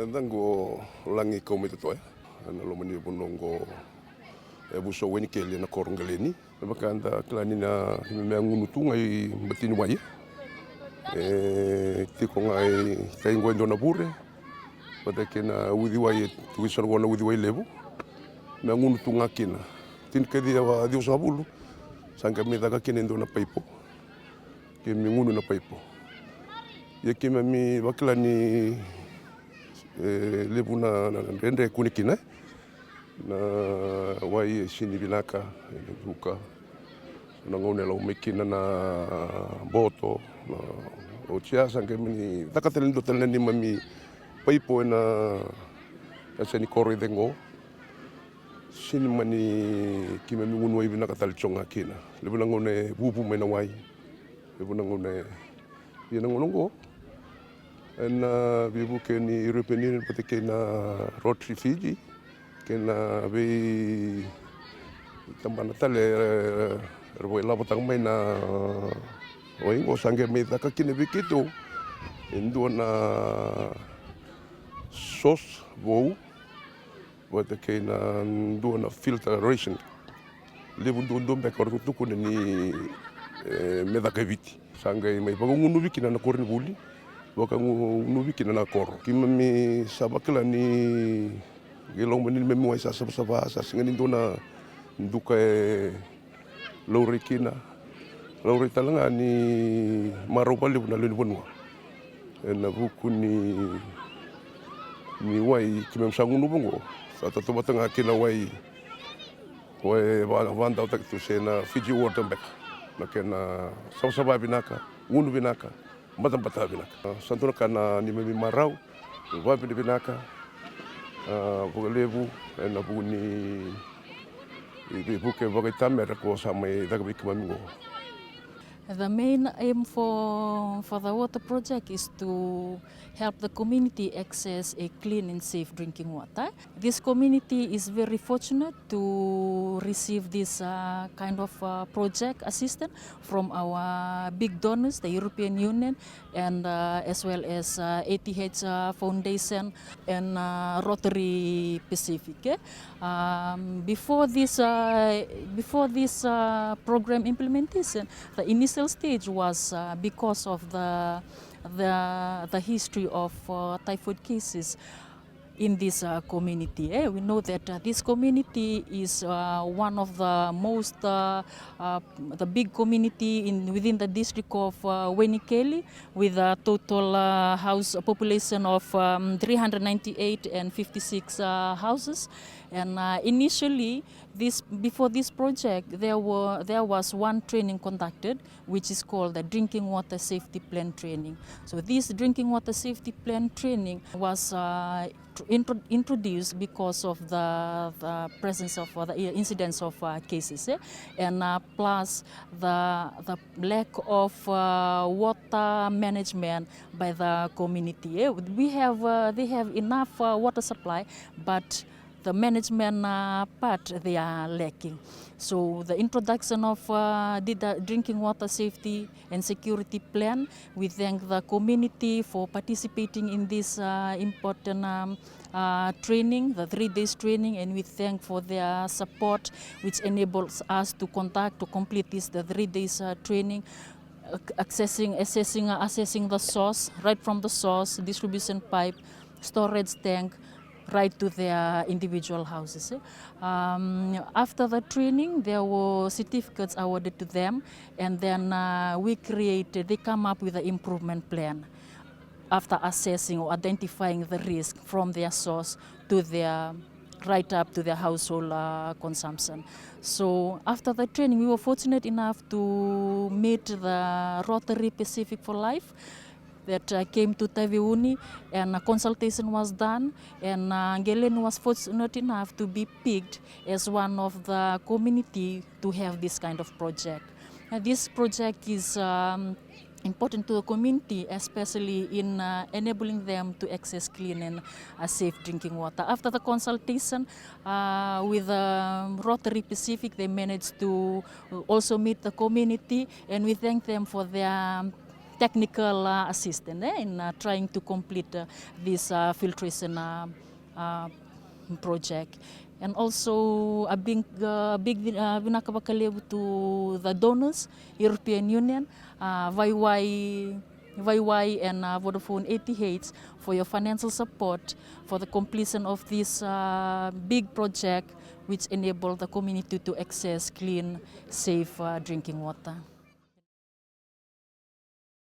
Dango langi kaumita toya. Ana lomani bunongo buso weni kele na korong Qeleni. Bakanda Qeleni na ngunu tunga I batini wai. Tiko ngai taingo ndona bure. Badake na VAIWAI tuisar gona VAIWAI levo. Me ngunu tunga kina. Tin kedi wa Dios abulu. Sanga me daga kina ndona paipo. Ke me ngunu na paipo. Ye ke mi Qeleni levu na rende kunikina. Na wai sini binaka buka na ngone la umekina na boto na otia sange mini takatelindo teleni mami paipo na seni kori dengo sini mani kime ngunu wai binaka talchonga kina lebu na ngone bubu mena wai lebu na ngone yena ngonongo na bibu ke ni European Union pateke na Rotary Fiji kena be tambana tale roi labo tang mai na oingo sange me taka kine bikito endo na sos vou wata kena endo na filteration lebu ndo be ko tuku ni me daka viti sange mai pagungunu bikina na korni buli waka ngunu bikina na kor kimami sabakla ni Gelong menil memuai sa singani dona duka lori kina lori talanga ni marobali na leni bonua na buku ni wai kimem sangunu bongo sa to batanga kina wai vanda tak tu sena Fiji water back na kena sa binaka ngunu binaka matam bata binaka santuna kana ni memi marau wa binaka levu na buni buke vagaitamer ko samai dagabikmango. The main aim for the water project is to help the community access a clean and safe drinking water. This community is very fortunate to receive this kind of project assistance from our big donors, the European Union, and as well as ATH Foundation and Rotary Pacific. Before this program implementation, the initial stage was because of the history of typhoid cases in this community. We know that this community is one of the most the big community within the district of Qeleni, with a total house population of 398 and 56 houses. And initially, before this project, there was one training conducted, which is called the Drinking Water Safety Plan training. So this Drinking Water Safety Plan training was introduced because of the presence of the incidence of cases, and plus the lack of water management by the community. They have enough water supply, but the management part they are lacking. So the introduction of the drinking water safety and security plan, we thank the community for participating in this important training, the 3 days training, and we thank for their support, which enables us to complete the 3 days training, assessing the source, right from the source, distribution pipe, storage tank, right to their individual houses. After the training, there were certificates awarded to them, and then they come up with an improvement plan after assessing or identifying the risk from their source to their right up to their household consumption. So after the training, we were fortunate enough to meet the Rotary Pacific for Life that came to Taveuni, and a consultation was done, and Qeleni was fortunate enough to be picked as one of the community to have this kind of project. This project is important to the community, especially in enabling them to access clean and safe drinking water. After the consultation with Rotary Pacific, they managed to also meet the community, and we thank them for their technical assistance in trying to complete this filtration project. And also a big vinakabakalebu to the donors, European Union, VAIWAI and Vodafone ATH for your financial support for the completion of this big project which enable the community to access clean, safe drinking water.